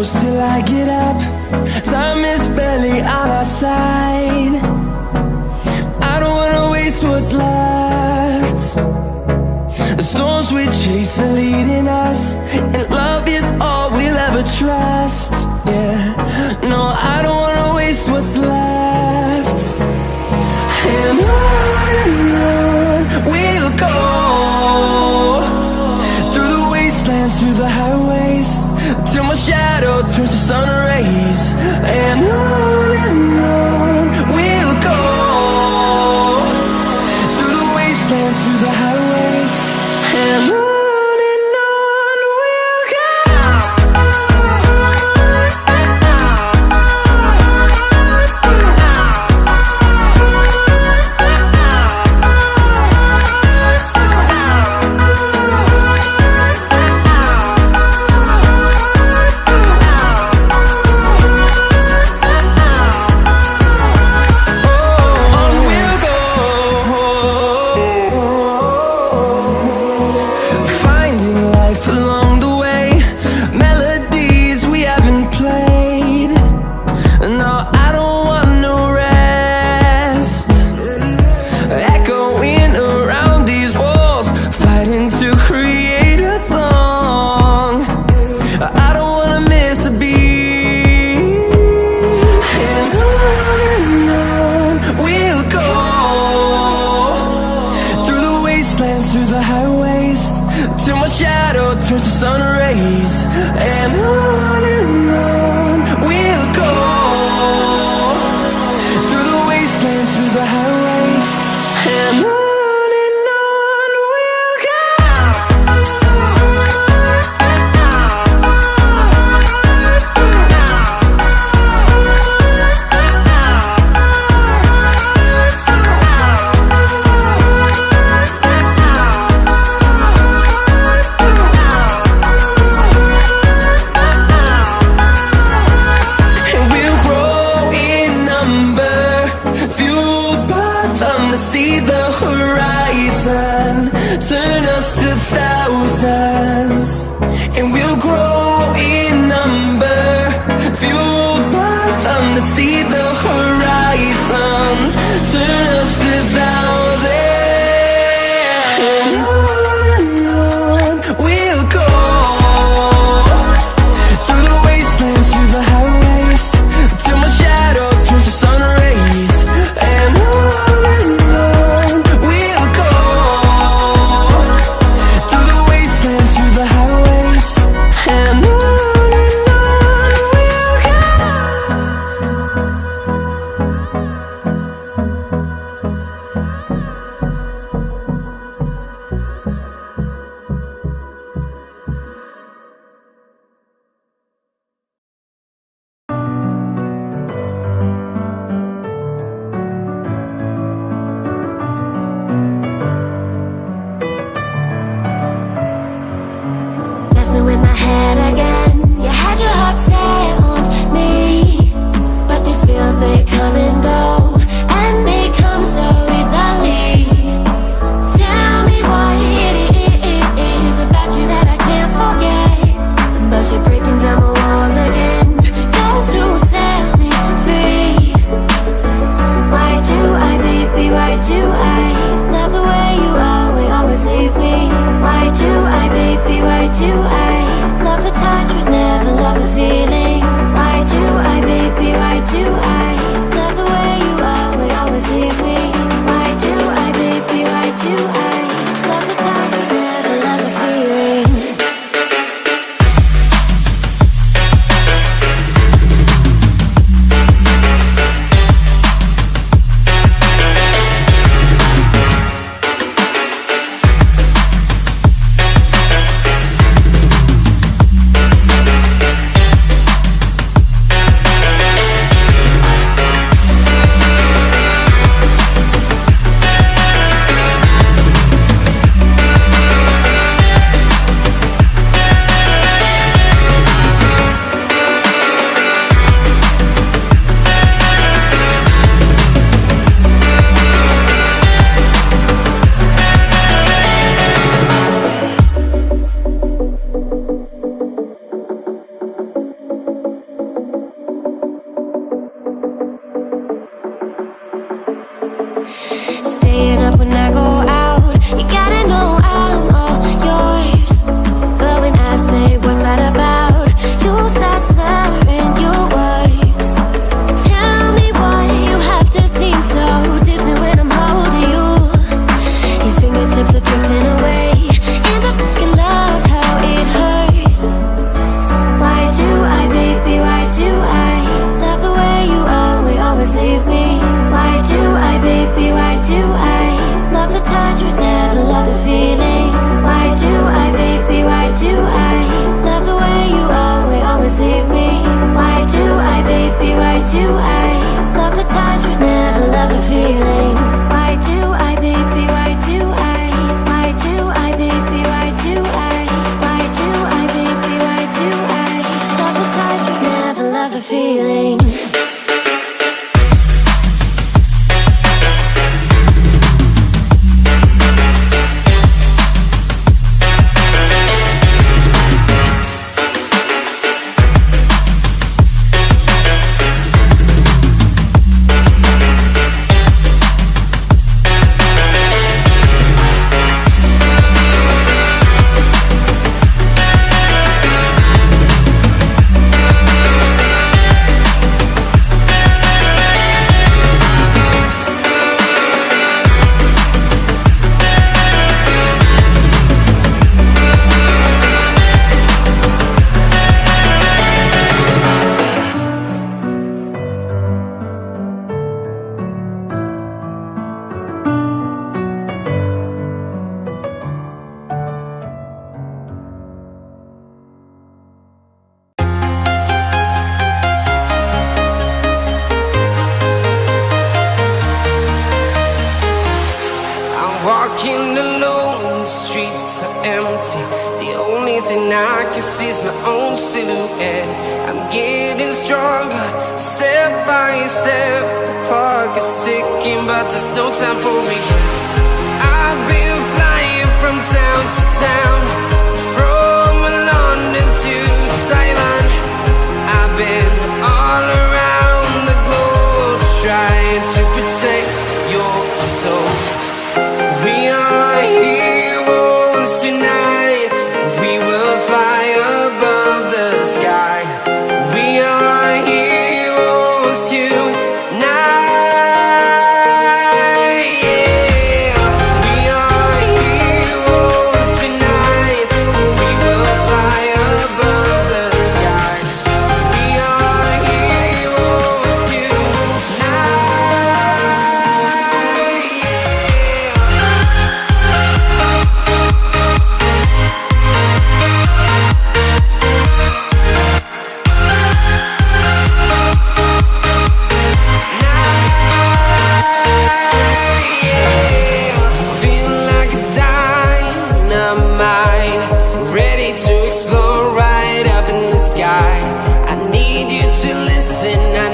close till I get up. Time is barely on our side. I don't wanna waste what's left. The storms we chase are leading us, and love is all we'll ever trust. Yeah, no, I don't wanna waste what's left. And on we'll go, through the wastelands, through the highways, till my shadow turns to sun rays. And on we'll go, through the wastelands, through the highways, and on we'll go. Through the highways, till my shadow turns to sun rays. And on we'll go, through the wastelands, through the highways, and on we'll go. See the horizon, turn us to thousands, and we'll grow in number, fueled by them. To see the horizon, turn us to thousands, and on we'll go, through the wastelands, through the highways, till my shadow turns to sun rays. And in my head again, you had your heart set on me, but these feels, they come and go, and they come so easily. Tell me what it is about you that I can't forget, but you're breaking down my walls again, just to set me free. Why do I, baby, why do I love the way you always leave me? Why do I, baby, why do I love the touch streets are empty. The only thing I can see is my own silhouette. I'm getting stronger, step by step. The clock is ticking, but there's no time for regrets. I've been flying from town to town, from London to Taiwan. I've been all around the globe, trying to protect your soul. We are heroes tonight. We will fly above the sky. We are heroes tonight. Yeah. We are heroes tonight. We will fly above the sky. We are heroes tonight. Feeling like a dynamite, ready to explode right up in the sky. I need you to listen. I